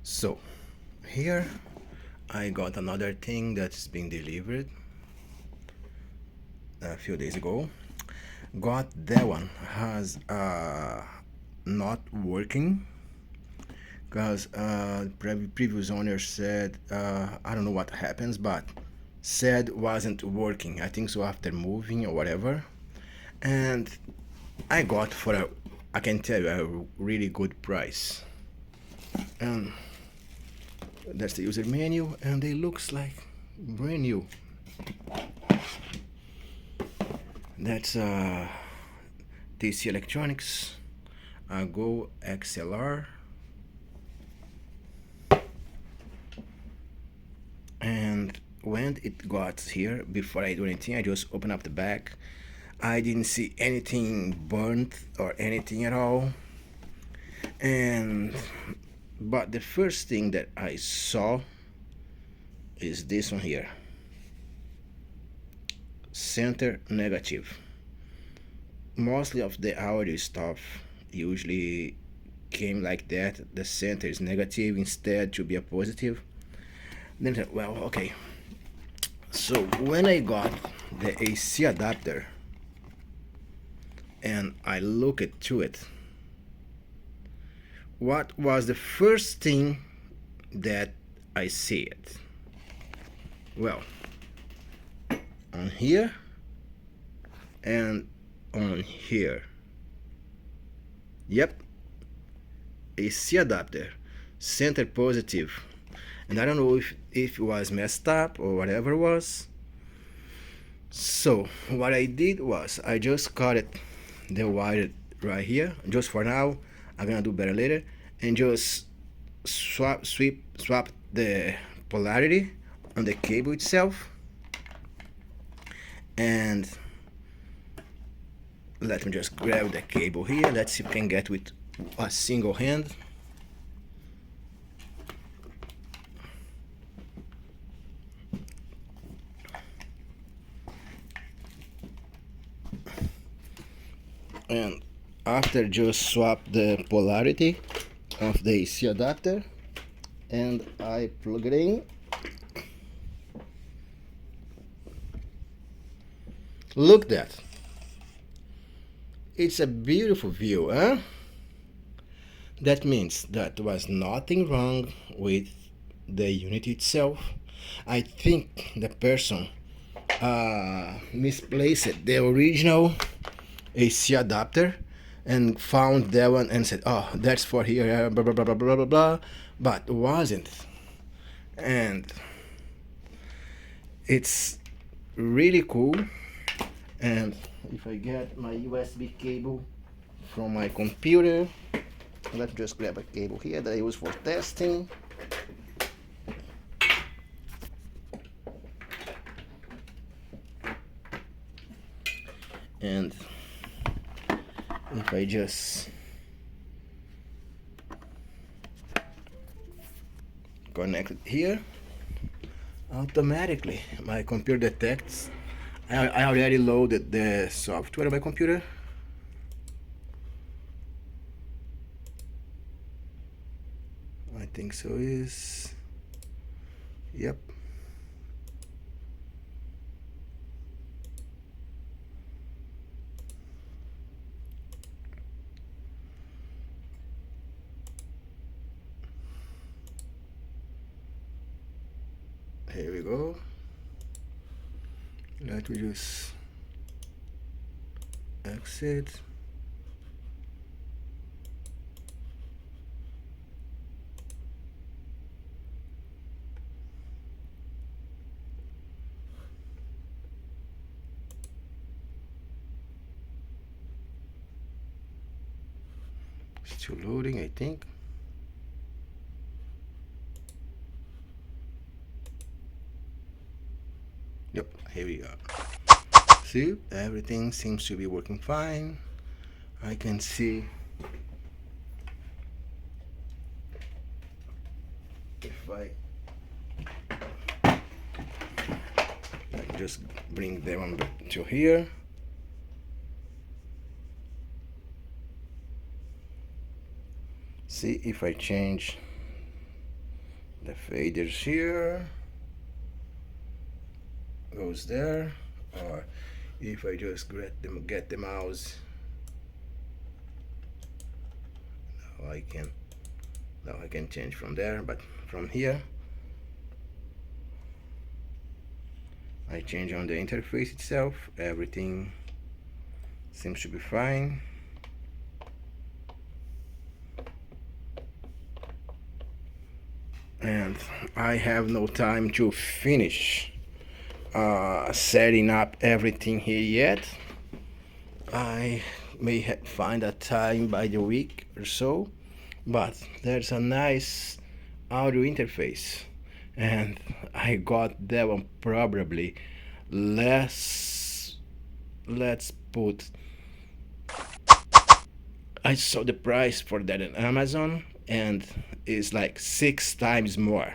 So here I got another thing that's been delivered a few days ago. Got that one has not working because previous owner said I don't know what happens, but said wasn't working. I think so after moving or whatever, and I got for a, I can tell you, a really good price. And that's the user menu, and it looks like brand new. That's TC Electronics GOXLR, and when it got here, before I do anything, I just open up the back. I didn't see anything burnt or anything at all, and but the first thing that I saw is this one here, center negative. Mostly of the audio stuff usually came like that, the center is negative instead to be a positive. Then well, okay, so when I got the AC adapter and I looked through it, what was the first thing that I see it? Well, on here and on here. Yep, AC adapter, center positive. And I don't know if it was messed up or whatever it was. So what I did was I just cut it, the wire right here, just for now. I'm gonna do better later, and just swap the polarity on the cable itself. And let me just grab the cable here. Let's see if we can get with a single hand. And after just swap the polarity of the AC adapter, and I plug it in. Look that. It's a beautiful view, huh? That means that there was nothing wrong with the unit itself. I think the person misplaced the original AC adapter and found that one and said, oh, that's for here, blah, blah, blah, blah, blah, blah, blah, but wasn't. And it's really cool. And if I get my USB cable from my computer, let's just grab a cable here that I use for testing. And if I just connect it here, automatically my computer detects. I already loaded the software on my computer. I think so is, yep. Here we go. Let me just exit. Still loading, I think. Yep, here we are. See, everything seems to be working fine. I can see if I just bring them back to here. See if I change The faders here goes there, or if I just get the mouse, now I can change from there, but from here I change on the interface itself. Everything seems to be fine. And I have no time to finish setting up everything here yet. I may find a time by the week or so, but there's a nice audio interface, and I got that one probably less. Let's put. I saw the price for that on Amazon, and it's like 6 times more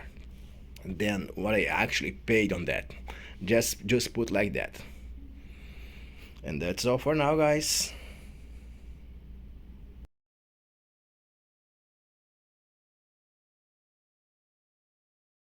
than what I actually paid on that. Just put like that. And that's all for now, guys.